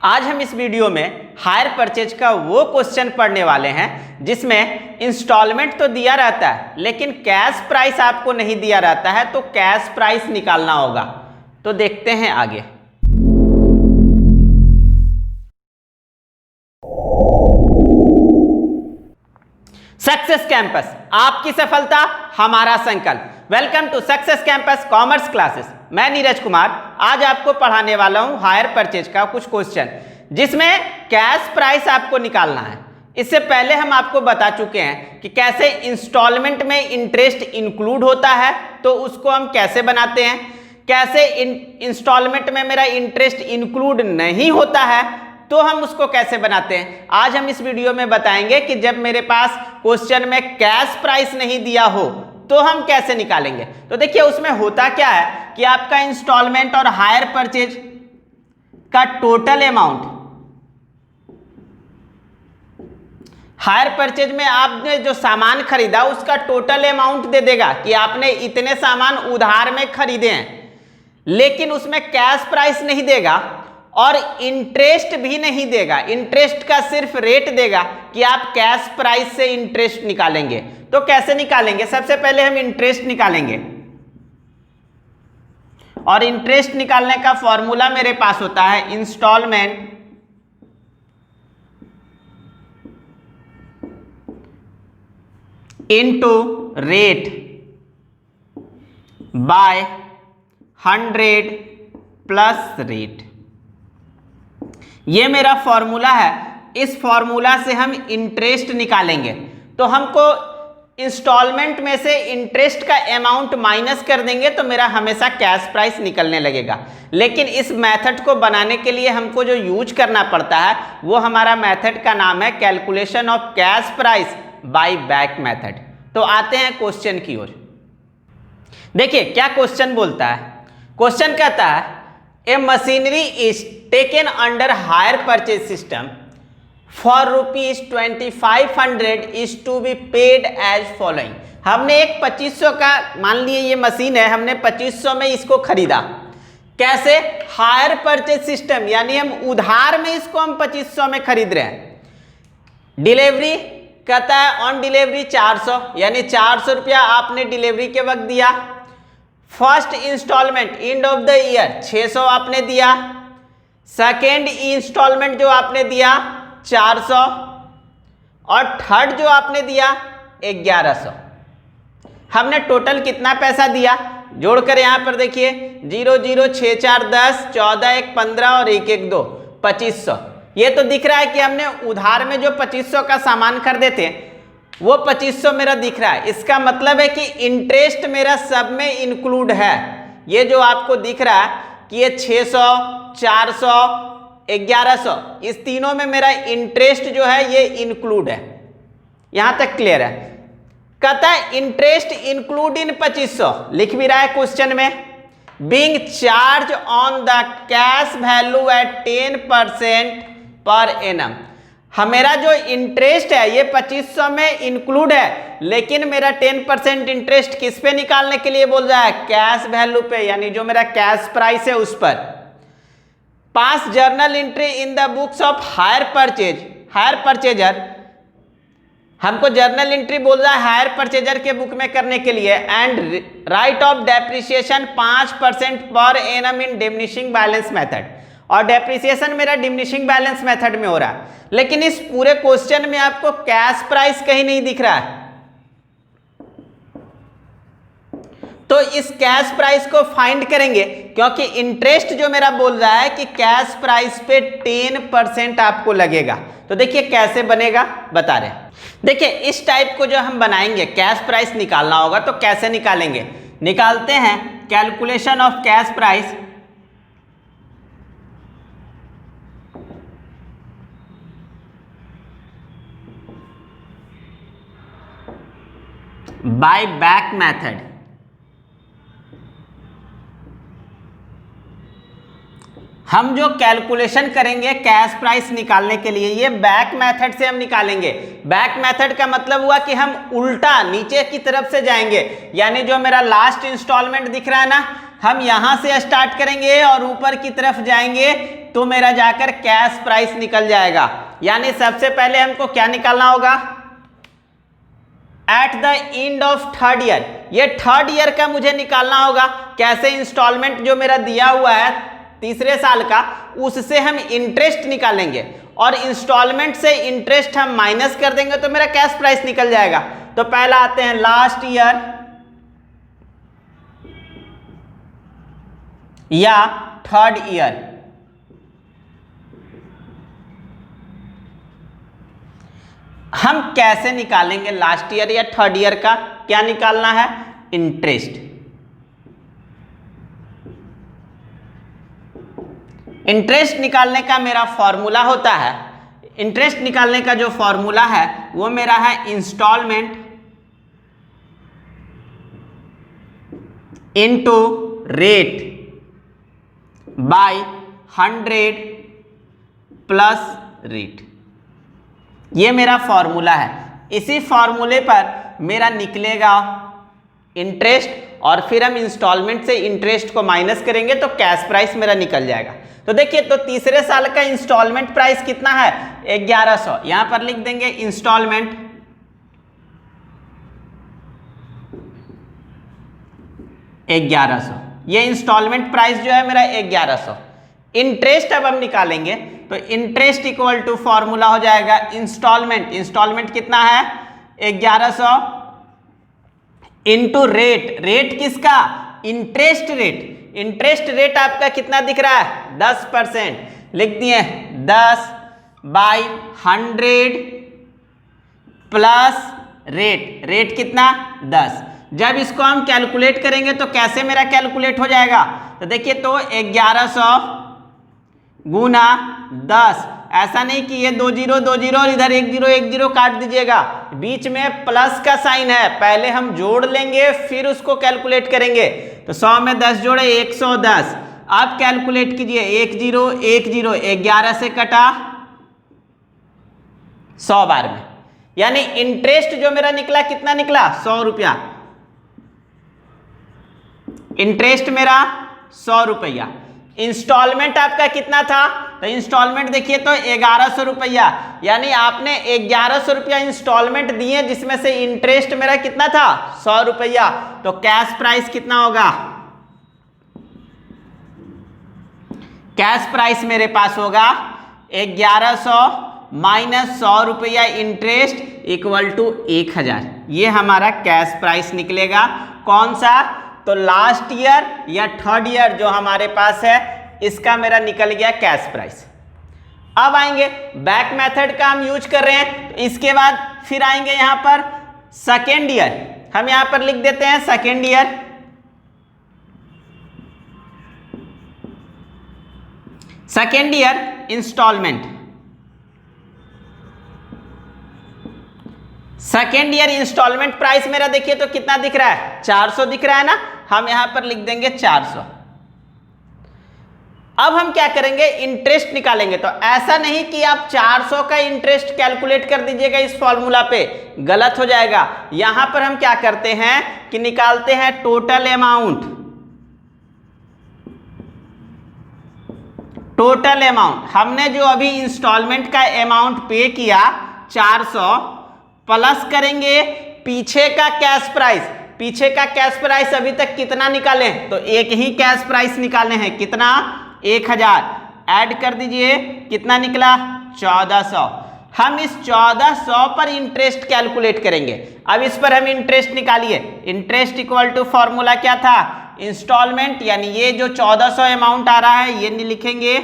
आज हम इस वीडियो में हायर परचेज का वो क्वेश्चन पढ़ने वाले हैं जिसमें इंस्टॉलमेंट तो दिया रहता है लेकिन कैश प्राइस आपको नहीं दिया रहता है, तो कैश प्राइस निकालना होगा। तो देखते हैं आगे। सक्सेस कैंपस, आपकी सफलता हमारा संकल्प। Welcome to success campus commerce classes. मैं नीरज कुमार आज आपको पढ़ाने वाला हूं हायर परचेज का कुछ क्वेश्चन जिसमें कैश प्राइस आपको निकालना है। इससे पहले हम आपको बता चुके हैं कि कैसे इंस्टॉलमेंट में इंटरेस्ट इंक्लूड होता है, तो उसको हम कैसे बनाते हैं, कैसे इंस्टॉलमेंट में मेरा इंटरेस्ट इंक्लूड नहीं होता है तो हम उसको कैसे बनाते हैं। आज हम इस वीडियो में बताएंगे कि जब मेरे पास क्वेश्चन में कैश प्राइस नहीं दिया हो तो हम कैसे निकालेंगे। तो देखिए उसमें होता क्या है कि आपका इंस्टॉलमेंट और हायर परचेज का टोटल अमाउंट, हायर परचेज में आपने जो सामान खरीदा उसका टोटल अमाउंट दे देगा कि आपने इतने सामान उधार में खरीदे हैं, लेकिन उसमें कैश प्राइस नहीं देगा और इंटरेस्ट भी नहीं देगा। इंटरेस्ट का सिर्फ रेट देगा कि आप कैश प्राइस से इंटरेस्ट निकालेंगे। तो कैसे निकालेंगे? सबसे पहले हम इंटरेस्ट निकालेंगे और इंटरेस्ट निकालने का फॉर्मूला मेरे पास होता है instalment into rate by 100 plus rate. ये मेरा फॉर्मूला है। इस फॉर्मूला से हम इंटरेस्ट निकालेंगे। तो हमको इंस्टॉलमेंट में से इंटरेस्ट का अमाउंट माइनस कर देंगे तो मेरा हमेशा कैश प्राइस निकलने लगेगा। लेकिन इस मेथड को बनाने के लिए हमको जो यूज करना पड़ता है वो हमारा मेथड का नाम है calculation of cash price buy back method. तो आते हैं क्वेश्चन की ओर। देखिए क्या क्वेश्चन बोलता है। क्वेश्चन कहता है a machinery is taken under hire purchase system for ₹2500 is to be paid as following. हमने एक 2500 का, मान लिए ये मशीन है, हमने 2500 में इसको खरीदा। कैसे? हायर परचेज सिस्टम, यानी हम उधार में इसको हम 2500 में खरीद रहे हैं। डिलीवरी कहता है ऑन डिलीवरी 400, यानी 400 रुपया आपने डिलीवरी के वक्त दिया। First instalment end of the year 600 आपने दिया। सेकेंड इंस्टॉलमेंट जो आपने दिया 400 और थर्ड जो आपने दिया 1100। हमने टोटल कितना पैसा दिया जोड़कर यहाँ पर देखिए 0 0 6 4 10 14 1 15 और 1 1 2 2500। ये तो दिख रहा है कि हमने उधार में जो 2500 का सामान खरीदे थे वो 2500 मेरा दिख रहा है। इसका मतलब है कि इंटरेस्ट मेरा सब में इंक्लूड है। ये जो आपको दिख रहा है कि ये 600 400 1100, इस तीनों में मेरा इंटरेस्ट जो है ये इंक्लूड है। यहां तक क्लियर है? कहता है इंटरेस्ट इंक्लूड इन 2500, लिख भी रहा है क्वेश्चन में, being charge on the cash value at 10% पर एनम। मेरा जो इंटरेस्ट है ये 2500 में इंक्लूड है, लेकिन मेरा 10% इंटरेस्ट किस पे निकालने के लिए बोल रहा है? कैश वैल्यू पे, यानी जो मेरा कैश प्राइस है उस पर। Pass journal entry in the books of hire purchase. Hire purchaser, हमको जर्नल एंट्री बोल रहा है हायर परचेजर के बुक में करने के लिए। And right of depreciation 5% per annum in diminishing balance method. और डेप्रिसिएशन मेरा डिमिनिशिंग बैलेंस मेथड में हो रहा है, लेकिन इस पूरे क्वेश्चन में आपको कैश प्राइस कहीं नहीं दिख रहा है। तो इस कैश प्राइस को फाइंड करेंगे, क्योंकि इंटरेस्ट जो मेरा बोल रहा है कि कैश प्राइस पे 10% आपको लगेगा। तो देखिए कैसे बनेगा बता रहे हैं। देखिए इस टाइप को जो हम बनाएंगे, कैश प्राइस निकालना होगा तो कैसे निकालेंगे? निकालते हैं calculation of cash price buy back method. हम जो कैलकुलेशन करेंगे कैश प्राइस निकालने के लिए ये बैक मेथड से हम निकालेंगे। बैक मेथड का मतलब हुआ कि हम उल्टा नीचे की तरफ से जाएंगे, यानी जो मेरा लास्ट इंस्टॉलमेंट दिख रहा है ना, हम यहां से स्टार्ट करेंगे और ऊपर की तरफ जाएंगे तो मेरा जाकर कैश प्राइस निकल जाएगा। यानी सबसे पहले हमको क्या निकालना होगा, at the end of third year, ये थर्ड ईयर का मुझे निकालना होगा। कैसे, इंस्टॉलमेंट जो मेरा दिया हुआ है तीसरे साल का, उससे हम इंटरेस्ट निकालेंगे और इंस्टॉलमेंट से इंटरेस्ट हम माइनस कर देंगे तो मेरा कैश प्राइस निकल जाएगा। तो पहला आते हैं लास्ट ईयर या थर्ड ईयर। हम कैसे निकालेंगे लास्ट ईयर या थर्ड ईयर का, क्या निकालना है, इंटरेस्ट। इंटरेस्ट निकालने का मेरा फॉर्मूला होता है, इंटरेस्ट निकालने का जो फॉर्मूला है वो मेरा है instalment into rate by 100 plus rate. ये मेरा फॉर्मूला है। इसी फॉर्मूले पर मेरा निकलेगा इंटरेस्ट और फिर हम इंस्टॉलमेंट से इंटरेस्ट को माइनस करेंगे तो कैश प्राइस मेरा निकल जाएगा। तो देखिए, तो तीसरे साल का इंस्टॉलमेंट प्राइस कितना है, 1100। यहां पर लिख देंगे इंस्टॉलमेंट $1100। ये इंस्टॉलमेंट प्राइस जो है मेरा 1100। इंटरेस्ट अब हम निकालेंगे तो इंटरेस्ट इक्वल टू फॉर्मूला हो जाएगा इंस्टॉलमेंट, इंस्टॉलमेंट कितना है 1100 इंटू रेट, रेट किसका, इंटरेस्ट रेट। इंटरेस्ट रेट आपका कितना दिख रहा है 10%, लिख दिए 10 बाई 100 प्लस रेट, रेट कितना 10। जब इसको हम कैलकुलेट करेंगे तो कैसे मेरा कैलकुलेट हो जाएगा, तो देखिए तो 1100 गुना 10, ऐसा नहीं कि ये 20 और इधर 10 काट दीजिएगा, बीच में प्लस का साइन है, पहले हम जोड़ लेंगे फिर उसको कैलकुलेट करेंगे। तो 100 में 10 जोड़े 110। आप कैलकुलेट कीजिए 10 11 से कटा 100 बार में, यानी इंटरेस्ट जो मेरा निकला कितना निकला 100 रुपया। इंटरेस्ट मेरा 100 रुपया। इंस्टॉलमेंट आपका कितना था, तो इंस्टॉलमेंट देखिए तो 1100 रुपया, यानी आपने 1100 रुपया इंस्टॉलमेंट दिए जिसमें से इंटरेस्ट मेरा कितना था 100 रुपया। तो कैश प्राइस कितना होगा, कैश प्राइस मेरे पास होगा 1100 माइनस 100 रुपया इंटरेस्ट इक्वल टू 1000। ये हमारा कैश प्राइस निकलेगा। कौन सा, तो लास्ट ईयर या थर्ड ईयर जो हमारे पास है इसका मेरा निकल गया कैश प्राइस। अब आएंगे बैक मेथड का हम यूज कर रहे हैं, तो इसके बाद फिर आएंगे यहां पर सेकेंड ईयर। हम यहां पर लिख देते हैं second year. Second year instalment, second year instalment price मेरा देखिए तो कितना दिख रहा है 400 दिख रहा है ना, हम यहां पर लिख देंगे 400। अब हम क्या करेंगे, इंटरेस्ट निकालेंगे। तो ऐसा नहीं कि आप 400 का इंटरेस्ट कैलकुलेट कर दीजिएगा इस फॉर्मूला पे, गलत हो जाएगा। यहां पर हम क्या करते हैं कि निकालते हैं टोटल अमाउंट, टोटल अमाउंट। हमने जो अभी इंस्टॉलमेंट का अमाउंट पे किया 400 प्लस करेंगे पीछे का कैश प्राइस। पीछे का कैश प्राइस अभी तक कितना निकाले, तो एक ही कैश प्राइस निकाले हैं, कितना 1000। ऐड कर दीजिए कितना निकला 1400। हम इस 1400 पर इंटरेस्ट कैलकुलेट करेंगे। अब इस पर हम इंटरेस्ट निकालिए। इंटरेस्ट इक्वल टू फॉर्मूला क्या था, इंस्टॉलमेंट, यानी ये जो 1400 अमाउंट आ रहा है ये लिखेंगे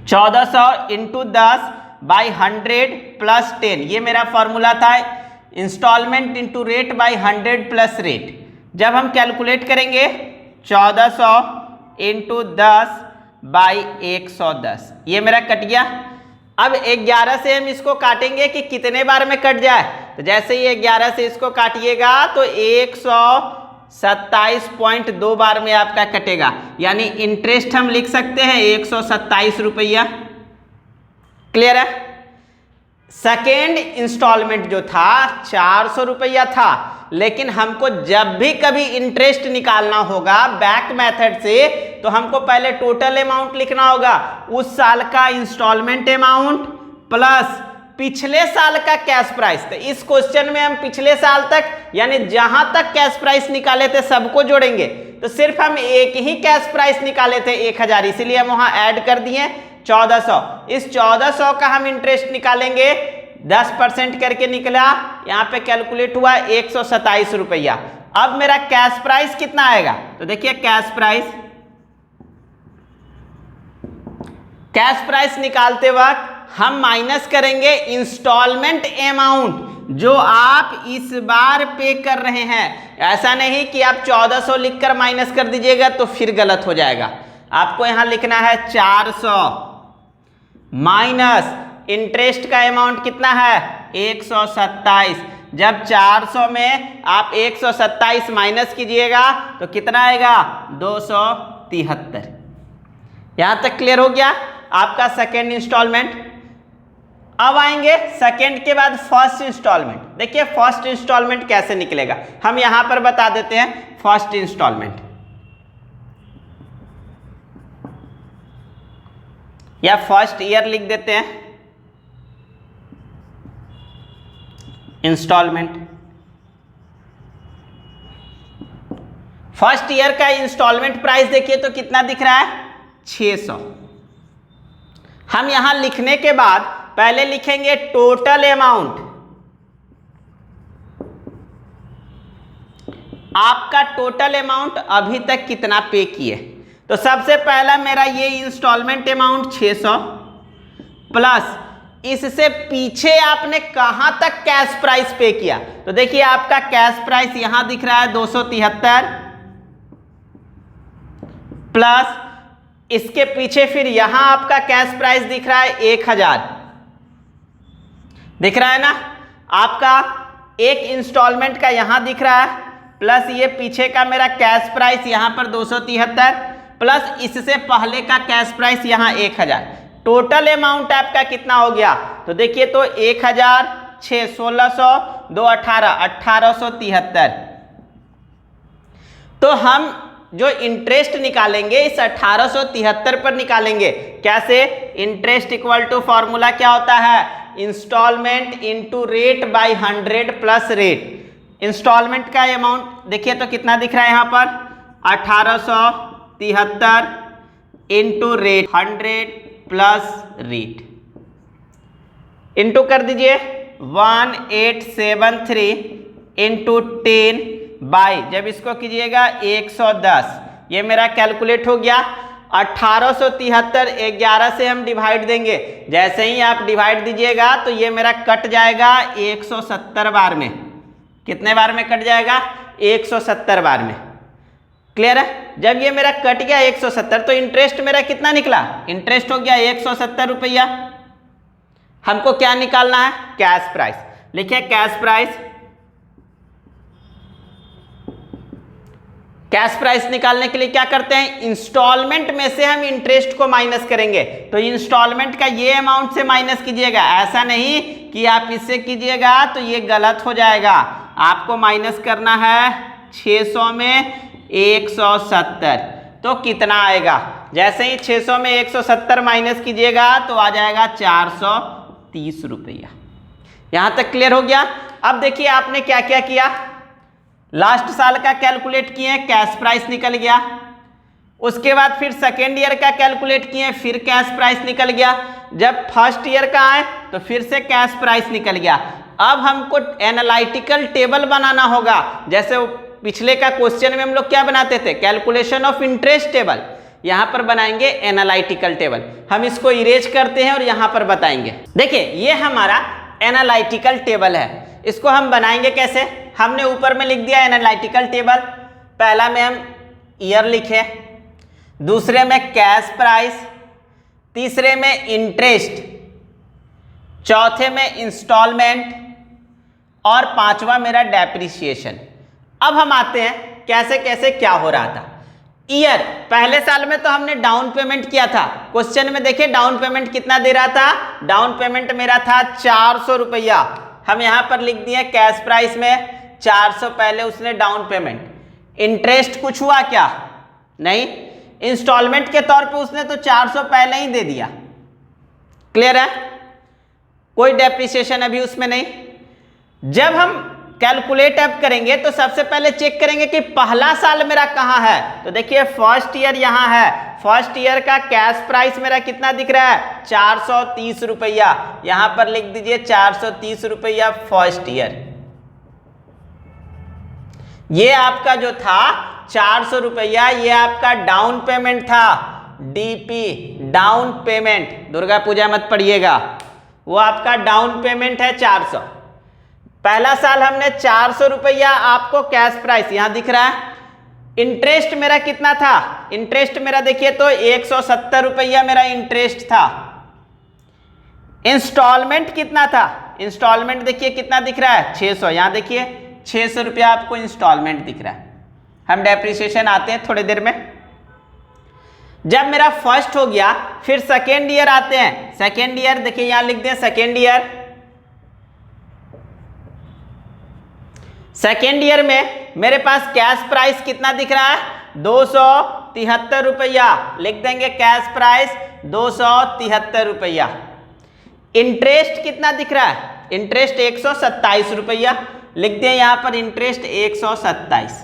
1400 इंटू 10 बाई 100 प्लस 10, ये मेरा फॉर्मूला था instalment into rate by 100 plus rate. जब हम कैलकुलेट करेंगे 1400 इंटू 10 बाई 110, ये मेरा कट गया। अब 11 से हम इसको काटेंगे कि कितने बार में कट जाए, तो जैसे ही 11 से इसको काटिएगा तो 127.2 बार में आपका कटेगा, यानी इंटरेस्ट हम लिख सकते हैं 127 रुपया। क्लियर है। सेकेंड इंस्टॉलमेंट जो था 400 रुपया था, लेकिन हमको जब भी कभी इंटरेस्ट निकालना होगा बैक मेथड से तो हमको पहले टोटल अमाउंट लिखना होगा, उस साल का इंस्टॉलमेंट अमाउंट प्लस पिछले साल का कैश प्राइस। तो इस क्वेश्चन में हम पिछले साल तक यानी जहां तक कैश प्राइस निकाले थे सबको जोड़ेंगे। तो सिर्फ हम एक ही कैश प्राइस निकाले थे 1000, इसीलिए हम वहां ऐड कर दिए 1400। इस 1400 का हम इंटरेस्ट निकालेंगे, 10% करके निकला, यहाँ पे कैलकुलेट हुआ 127 रुपया। अब मेरा कैश प्राइस कितना आएगा? तो देखिए कैश प्राइस निकालते वक्त हम माइनस करेंगे इंस्टॉलमेंट अमाउंट जो आप इस बार पे कर रहे हैं। ऐसा नहीं कि आप 1400 लिखकर माइनस कर दीजिएगा तो फिर गलत हो जाएगा। आपको यहां लिखना है 400 माइनस इंटरेस्ट का अमाउंट कितना है 127। जब 400 में आप 127 माइनस कीजिएगा तो कितना आएगा 273। यहां तक क्लियर हो गया आपका सेकेंड इंस्टॉलमेंट। अब आएंगे सेकेंड के बाद फर्स्ट इंस्टॉलमेंट। देखिए फर्स्ट इंस्टॉलमेंट कैसे निकलेगा, हम यहां पर बता देते हैं। फर्स्ट इंस्टॉलमेंट या फर्स्ट ईयर लिख देते हैं, इंस्टॉलमेंट। फर्स्ट ईयर का इंस्टॉलमेंट प्राइस देखिए तो कितना दिख रहा है 600। हम यहां लिखने के बाद पहले लिखेंगे टोटल अमाउंट। आपका टोटल अमाउंट अभी तक कितना पे किए, तो सबसे पहला मेरा ये इंस्टॉलमेंट अमाउंट 600 प्लस इससे पीछे आपने कहां तक कैश प्राइस पे किया। तो देखिए आपका कैश प्राइस यहां दिख रहा है 273 प्लस इसके पीछे फिर यहां आपका कैश प्राइस दिख रहा है 1000। दिख रहा है ना, आपका एक इंस्टॉलमेंट का यहां दिख रहा है प्लस ये पीछे का मेरा कैश प्राइस यहां पर 273 प्लस इससे पहले का कैश प्राइस यहां 1000। टोटल अमाउंट आपका कितना हो गया? तो देखिए तो 1000 6 1600 2 18 1873। तो हम जो इंटरेस्ट निकालेंगे इस 1873 पर निकालेंगे। कैसे? इंटरेस्ट इक्वल टू फॉर्मूला क्या होता है instalment into rate by 100 plus rate. Instalment का अमाउंट देखिए तो कितना दिख रहा है यहाँ पर 1873 into rate 100 plus rate into कर दीजिए 1873 इंटू 10 बाई जब इसको कीजिएगा 110। ये मेरा कैलकुलेट हो गया 1873 11 से हम डिवाइड देंगे। जैसे ही आप डिवाइड दीजिएगा तो ये मेरा कट जाएगा 170 बार में। कितने बार में कट जाएगा? 170 बार में। क्लियर है? जब ये मेरा कट गया 170 तो इंटरेस्ट मेरा कितना निकला? इंटरेस्ट हो गया 170 रुपया। हमको क्या निकालना है? Cash price. लिखिए कैश प्राइस। कैश प्राइस निकालने के लिए क्या करते हैं इंस्टॉलमेंट में से हम इंटरेस्ट को माइनस करेंगे। तो इंस्टॉलमेंट का ये अमाउंट से माइनस कीजिएगा, ऐसा नहीं कि आप इससे कीजिएगा तो ये गलत हो जाएगा। आपको माइनस करना है 600 में 170 तो कितना आएगा? जैसे ही 600 में 170 माइनस कीजिएगा तो आ जाएगा 430 रुपया। यहां तक क्लियर हो गया? अब देखिए आपने क्या क्या किया। लास्ट साल का कैलकुलेट किए, कैश प्राइस निकल गया। उसके बाद फिर सेकेंड ईयर का कैलकुलेट किए, फिर कैश प्राइस निकल गया। जब फर्स्ट ईयर का आए तो फिर से कैश प्राइस निकल गया। अब हमको एनालिटिकल टेबल बनाना होगा। जैसे पिछले का क्वेश्चन में हम लोग क्या बनाते थे कैलकुलेशन ऑफ इंटरेस्ट टेबल, यहां पर बनाएंगे एनालिटिकल टेबल। हम इसको इरेज करते हैं और यहां पर बताएंगे। देखिए ये हमारा एनालिटिकल टेबल है। इसको हम बनाएंगे कैसे? हमने ऊपर में लिख दिया एनालिटिकल टेबल। पहला में हम ईयर लिखे, दूसरे में कैश प्राइस, तीसरे में इंटरेस्ट, चौथे में इंस्टॉलमेंट और पांचवा मेरा डेप्रिसिएशन। अब हम आते हैं कैसे कैसे क्या हो रहा था। ईयर, पहले साल में तो हमने डाउन पेमेंट किया था। क्वेश्चन में देखिए डाउन पेमेंट कितना दे रहा था, डाउन पेमेंट मेरा था 400 रुपया। हम यहां पर लिख दिए कैश प्राइस में 400 पहले उसने डाउन पेमेंट। इंटरेस्ट कुछ हुआ क्या? नहीं। इंस्टॉलमेंट के तौर पे उसने तो 400 पहले ही दे दिया। क्लियर है? कोई डेप्रिसिएशन अभी उसमें नहीं। जब हम कैलकुलेट अब करेंगे तो सबसे पहले चेक करेंगे कि पहला साल मेरा कहाँ है। तो देखिए फर्स्ट ईयर यहाँ है। फर्स्ट ईयर का कैश प्राइस मेरा कितना दिख रहा है? 430 रुपया। यहां पर लिख दीजिए 430 रुपया फर्स्ट ईयर। ये आपका जो था 400 रुपया, ये आपका डाउन पेमेंट था, DP down payment. Durga Puja मत पढ़िएगा, वो आपका डाउन पेमेंट है 400। पहला साल हमने 400 रुपया आपको कैश प्राइस यहां दिख रहा है। इंटरेस्ट मेरा कितना था? इंटरेस्ट मेरा देखिए तो 170 रुपया मेरा इंटरेस्ट था। इंस्टॉलमेंट कितना था? इंस्टॉलमेंट देखिए कितना दिख रहा है? 600। यहां देखिए 600 रुपया आपको इंस्टॉलमेंट दिख रहा है। हम डेप्रिसिएशन आते हैं थोड़ी देर में। जब मेरा फर्स्ट हो गया फिर सेकेंड ईयर आते हैं। सेकेंड ईयर देखिए यहां लिख दें सेकेंड ईयर। सेकेंड ईयर में मेरे पास कैश प्राइस कितना दिख रहा है? 273 रुपया। लिख देंगे कैश प्राइस 273 रुपया। इंटरेस्ट कितना दिख रहा है? इंटरेस्ट 127 रुपया। लिख दें यहां पर इंटरेस्ट 127।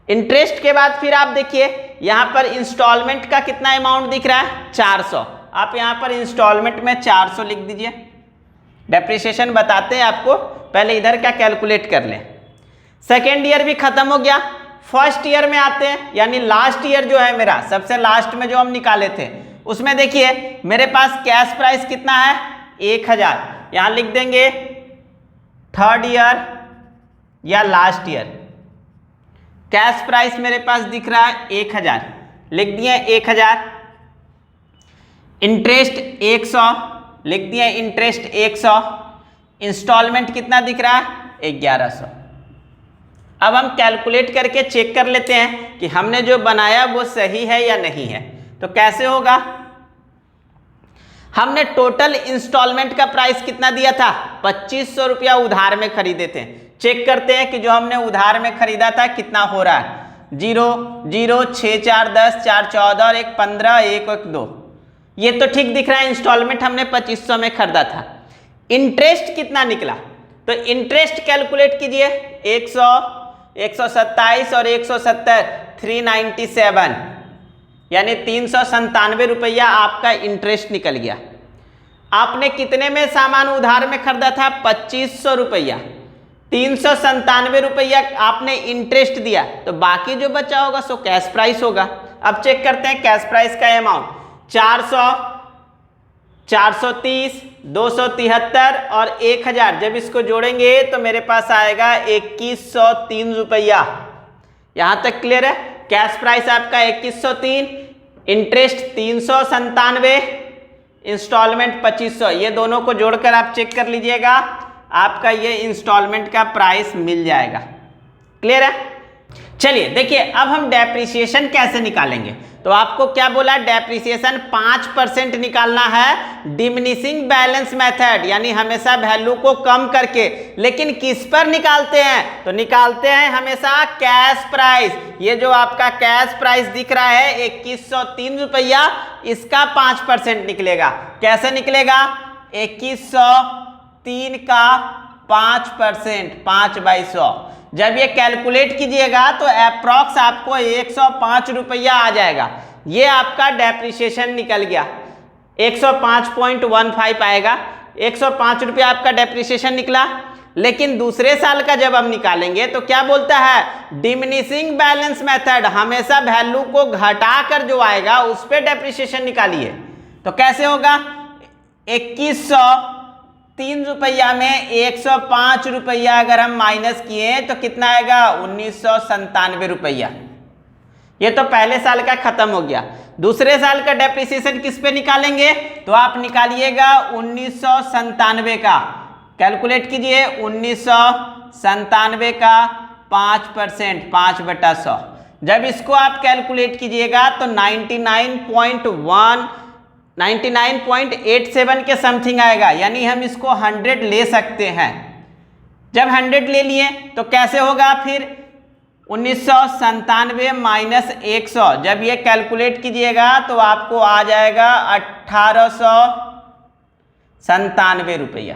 इंटरेस्ट के बाद फिर आप देखिए यहां पर इंस्टॉलमेंट का कितना अमाउंट दिख रहा है? 400। आप यहां पर इंस्टॉलमेंट में 400 लिख दीजिए। डेप्रिसिएशन बताते हैं आपको, पहले इधर का कैलकुलेट कर लें। सेकेंड ईयर भी खत्म हो गया। फर्स्ट ईयर में आते हैं, यानी लास्ट ईयर जो है मेरा, सबसे लास्ट में जो हम निकाले थे, उसमें देखिए मेरे पास कैश प्राइस कितना है? 1000। यहां लिख देंगे थर्ड ईयर या लास्ट ईयर। कैश प्राइस मेरे पास दिख रहा है 1000। लिख दिए 1000। इंटरेस्ट 100। लिख दिए इंटरेस्ट 100। इंस्टॉलमेंट कितना दिख रहा है? 1100। अब हम कैलकुलेट करके चेक कर लेते हैं कि हमने जो बनाया वो सही है या नहीं है। तो कैसे होगा? हमने टोटल इंस्टॉलमेंट का प्राइस कितना दिया था? 2500 रुपया उधार में खरीदे थे। चेक करते हैं कि जो हमने उधार में खरीदा था कितना हो रहा है। 0 0 6 4 10 4 14 और 1 15 1 1 2। ये तो ठीक दिख रहा है। इंस्टॉलमेंट हमने 2500 में खरीदा था। इंटरेस्ट कितना निकला? तो इंटरेस्ट कैलकुलेट कीजिए। 100 127 और 170 397, यानी 397 रुपया आपका इंटरेस्ट निकल गया। आपने कितने में सामान उधार में खरीदा था? 2500 रुपया। 397 रुपया आपने इंटरेस्ट दिया, तो बाकी जो बचा होगा सो कैश प्राइस होगा। अब चेक करते हैं कैश प्राइस का अमाउंट। 400 430 273 और 1000, जब इसको जोड़ेंगे तो मेरे पास आएगा 2103 रुपया। यहां तक क्लियर है? कैश प्राइस आपका 2103, इंटरेस्ट 397, इंस्टॉलमेंट 2500। ये दोनों को जोड़कर आप चेक कर लीजिएगा, आपका ये इंस्टॉलमेंट का प्राइस मिल जाएगा। क्लियर है? चलिए देखिए अब हम डेप्रिसिएशन कैसे निकालेंगे। तो आपको क्या बोला? डेप्रिसिएशन 5% निकालना है डिमिनिशिंग बैलेंस मेथड, यानी हमेशा वैल्यू को कम करके। लेकिन किस पर निकालते हैं? तो निकालते हैं हमेशा कैश प्राइस। ये जो आपका कैश प्राइस दिख रहा है 2103 रुपया, इसका 5% निकलेगा। कैसे निकलेगा? 2103 का 5%, 5/100। जब ये कैलकुलेट कीजिएगा तो अप्रॉक्स आपको 105 रुपया आ जाएगा। ये आपका डेप्रिसिएशन निकल गया, 105.15 आएगा। 105 रुपया आपका डेप्रिसिएशन निकला। लेकिन दूसरे साल का जब हम निकालेंगे तो क्या बोलता है? डिमिनिशिंग बैलेंस मेथड, हमेशा वैल्यू को घटाकर जो आएगा उस पर डेप्रिसिएशन निकालिए। तो कैसे होगा? 2103 रुपया में 105 रुपया अगर हम माइनस किए तो कितना आएगा? 1997 रुपया। ये तो पहले साल का खत्म हो गया। दूसरे साल का डेप्रिसिएशन किस पे निकालेंगे? तो आप निकालिएगा 1997 का। कैलकुलेट कीजिए 1997 का 5%, 5/100। जब इसको आप कैलकुलेट कीजिएगा तो 99.87 के समथिंग आएगा, यानी हम इसको 100 ले सकते हैं। जब 100 ले लिए तो कैसे होगा फिर 1997 माइनस 100, जब ये कैलकुलेट कीजिएगा तो आपको आ जाएगा 1897 रुपया।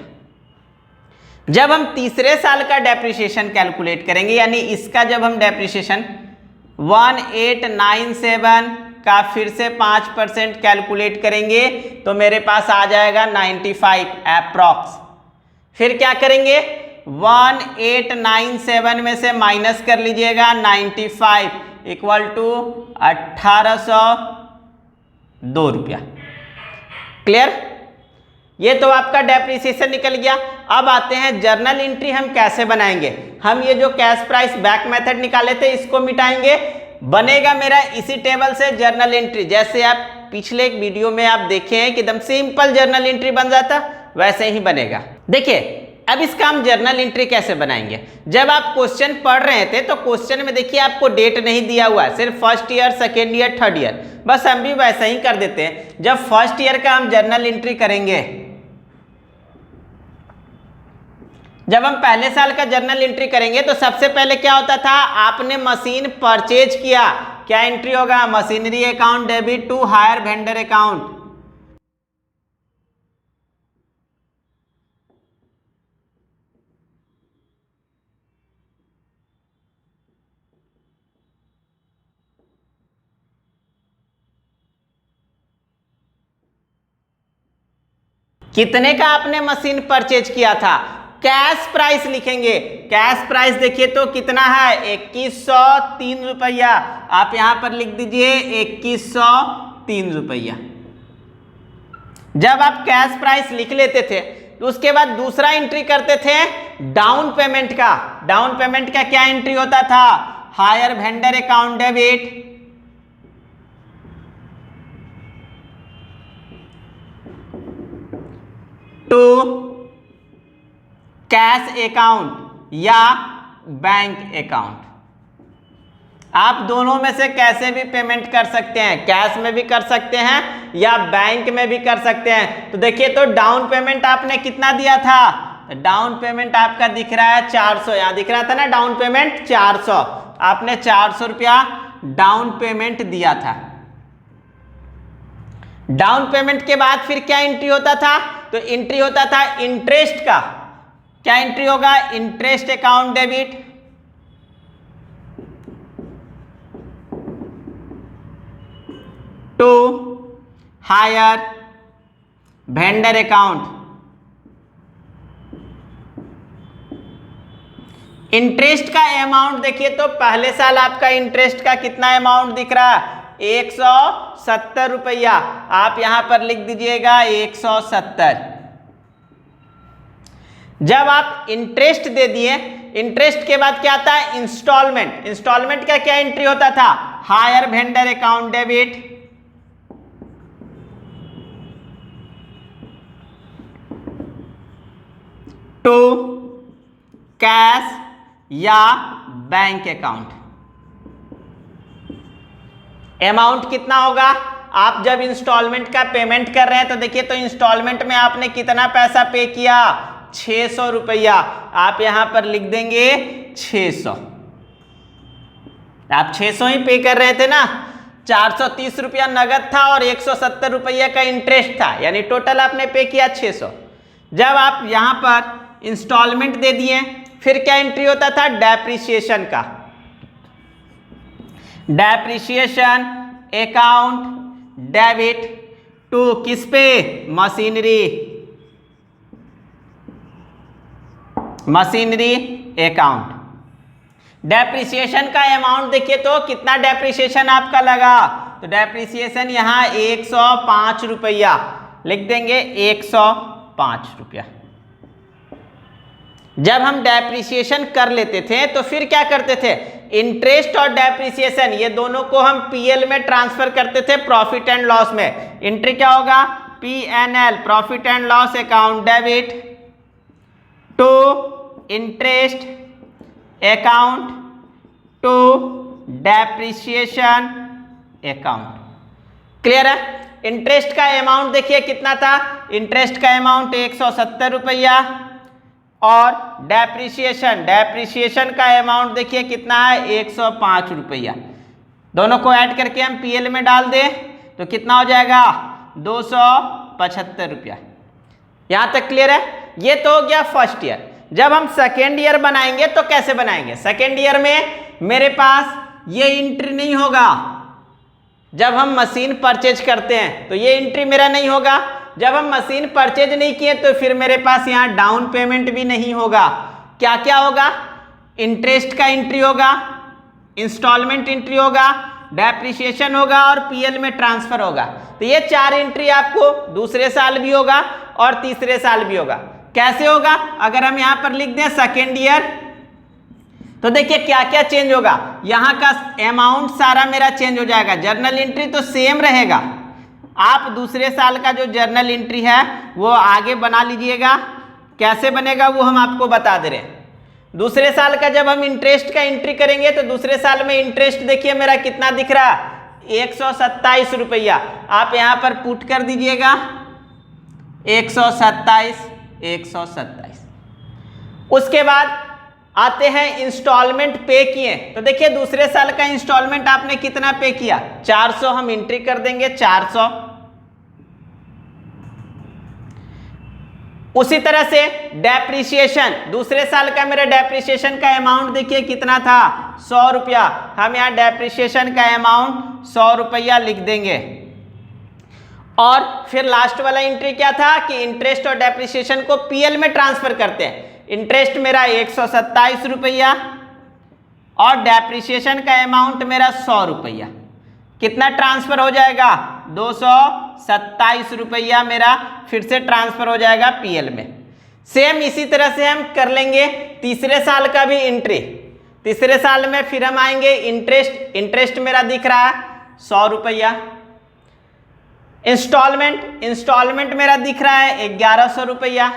जब हम तीसरे साल का डेप्रिसिएशन कैलकुलेट करेंगे, यानी इसका जब हम डेप्रिसिएशन 1897 का फिर से 5% कैलकुलेट करेंगे तो मेरे पास आ जाएगा 95 एप्रॉक्स। फिर क्या करेंगे, 1897 में से माइनस कर लीजिएगा 95 इक्वल टू 1802 रुपया। क्लियर? ये तो आपका डेप्रिसिएशन निकल गया। अब आते हैं जर्नल एंट्री हम कैसे बनाएंगे। हम ये जो कैश प्राइस बैक मेथड निकाले थे इसको मिटाएंगे। बनेगा मेरा इसी टेबल से जर्नल एंट्री, जैसे आप पिछले एक वीडियो में आप देखे हैं कि एकदम सिंपल जर्नल एंट्री बन जाता, वैसे ही बनेगा। देखिए अब इसका हम जर्नल एंट्री कैसे बनाएंगे। जब आप क्वेश्चन पढ़ रहे थे तो क्वेश्चन में देखिए आपको डेट नहीं दिया हुआ है, सिर्फ first year, second year, third year, बस हम भी वैसा ही कर देते हैं। जब फर्स्ट ईयर का हम जर्नल एंट्री करेंगे, जब हम पहले साल का जर्नल एंट्री करेंगे तो सबसे पहले क्या होता था, आपने मशीन परचेज किया, क्या एंट्री होगा, machinery account debit to hire vendor account. कितने का आपने मशीन परचेज किया था, कैश प्राइस लिखेंगे। कैश प्राइस देखिए तो कितना है, 2103 रुपया। आप यहां पर लिख दीजिए 2103 रुपया। जब आप कैश प्राइस लिख लेते थे तो उसके बाद दूसरा एंट्री करते थे डाउन पेमेंट का। डाउन पेमेंट का क्या एंट्री होता था, hire vendor account debit to cash account या बैंक अकाउंट। आप दोनों में से कैसे भी पेमेंट कर सकते हैं, कैश में भी कर सकते हैं या बैंक में भी कर सकते हैं। तो देखिए तो डाउन पेमेंट आपने कितना दिया था, डाउन पेमेंट आपका दिख रहा है 400, यहां दिख रहा था ना डाउन पेमेंट 400, आपने 400 रुपया डाउन पेमेंट दिया था। डाउन पेमेंट के बाद फिर क्या एंट्री होता था, तो एंट्री होता था इंटरेस्ट का। क्या एंट्री होगा, interest account debit to hire vendor account. Interest का अमाउंट देखिए तो पहले साल आपका इंटरेस्ट का कितना अमाउंट दिख रहा है, 170 रुपया। आप यहां पर लिख दीजिएगा 170। जब आप इंटरेस्ट दे दिए, इंटरेस्ट के बाद क्या आता है, इंस्टॉलमेंट। इंस्टॉलमेंट का क्या एंट्री होता था, hire vendor account debit to cash या बैंक अकाउंट। अमाउंट कितना होगा, आप जब इंस्टॉलमेंट का पेमेंट कर रहे हैं तो देखिए तो इंस्टॉलमेंट में आपने कितना पैसा पे किया, 600 रुपया। आप यहां पर लिख देंगे 600। आप 600 ही पे कर रहे थे ना, 430 रुपया नगद था और 170 रुपया का इंटरेस्ट था, यानी टोटल आपने पे किया 600। जब आप यहां पर इंस्टॉलमेंट दे दिए फिर क्या एंट्री होता था, डेप्रिसिएशन का। डेप्रिसिएशन अकाउंट डेबिट टू किस पे, मशीनरी अकाउंट। डेप्रिसिएशन का अमाउंट देखिए तो कितना डेप्रिसिएशन आपका लगा, तो डेप्रिसिएशन यहां 105 रुपया लिख देंगे, 105 रुपया। जब हम डेप्रिसिएशन कर लेते थे तो फिर क्या करते थे, इंटरेस्ट और डेप्रिसिएशन ये दोनों को हम पीएल में ट्रांसफर करते थे, प्रॉफिट एंड लॉस में। एंट्री क्या होगा, PNL profit and loss account debit to interest account to depreciation account. Clear है? इंटरेस्ट का अमाउंट देखिए कितना था, इंटरेस्ट का अमाउंट 170 रुपया और डेप्रिसिएशन का अमाउंट देखिए कितना है 105 रुपया। दोनों को ऐड करके हम पीएल में डाल दें तो कितना हो जाएगा 275 रुपया। यहां तक क्लियर है? ये तो हो गया फर्स्ट ईयर। जब हम सेकेंड ईयर बनाएंगे तो कैसे बनाएंगे? सेकेंड ईयर में मेरे पास ये एंट्री नहीं होगा। जब हम मशीन परचेज करते हैं तो ये एंट्री मेरा नहीं होगा। जब हम मशीन परचेज नहीं किए तो फिर मेरे पास यहाँ डाउन पेमेंट भी नहीं होगा। क्या क्या होगा? इंटरेस्ट का एंट्री होगा, इंस्टॉलमेंट एंट्री होगा, डेप्रिसिएशन होगा और पीएल में ट्रांसफर होगा। तो ये 4 एंट्री आपको दूसरे साल भी होगा और तीसरे साल भी होगा। कैसे होगा? अगर हम यहाँ पर लिख दें सेकेंड ईयर तो देखिए क्या क्या चेंज होगा। यहाँ का अमाउंट सारा मेरा चेंज हो जाएगा। जर्नल एंट्री तो सेम रहेगा। आप दूसरे साल का जो जर्नल एंट्री है वो आगे बना लीजिएगा। कैसे बनेगा वो हम आपको बता दे रहे हैं। दूसरे साल का जब हम इंटरेस्ट का एंट्री करेंगे तो दूसरे साल में इंटरेस्ट देखिए मेरा कितना दिख रहा है 127 रुपया। आप यहाँ पर पुट कर दीजिएगा 127। उसके बाद आते हैं इंस्टॉलमेंट पे किए तो देखिए दूसरे साल का इंस्टॉलमेंट आपने कितना पे किया 400। हम एंट्री कर देंगे 400। उसी तरह से डेप्रिसिएशन, दूसरे साल का मेरा डेप्रिसिएशन का अमाउंट देखिए कितना था 100 रुपया। हम यहाँ डेप्रिसिएशन का अमाउंट 100 रुपया लिख देंगे। और फिर लास्ट वाला एंट्री क्या था कि इंटरेस्ट और डेप्रिसिएशन को पीएल में ट्रांसफर करते हैं। इंटरेस्ट मेरा 127 रुपया और डेप्रिसिएशन का अमाउंट मेरा 100 रुपया। कितना ट्रांसफर हो जाएगा 227 रुपया मेरा फिर से ट्रांसफर हो जाएगा पीएल में। सेम इसी तरह से हम कर लेंगे तीसरे साल का भी एंट्री। तीसरे साल में फिर हम आएंगे इंटरेस्ट मेरा दिख रहा है 100 रुपया। इंस्टॉलमेंट मेरा दिख रहा है 1100 रुपया।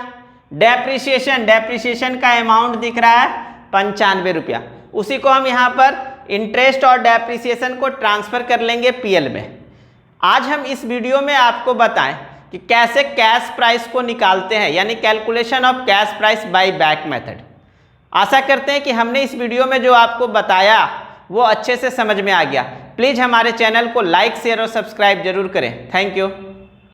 डेप्रिसिएशन का अमाउंट दिख रहा है 95 रुपया। उसी को हम यहाँ पर इंटरेस्ट और डेप्रिसिएशन को ट्रांसफर कर लेंगे पीएल में। आज हम इस वीडियो में आपको बताएं कि कैसे कैश प्राइस को निकालते हैं, यानी calculation of cash price buy back method. आशा करते हैं कि हमने इस वीडियो में जो आपको बताया वो अच्छे से समझ में आ गया। प्लीज़ हमारे चैनल को लाइक, शेयर और सब्सक्राइब जरूर करें। Thank you.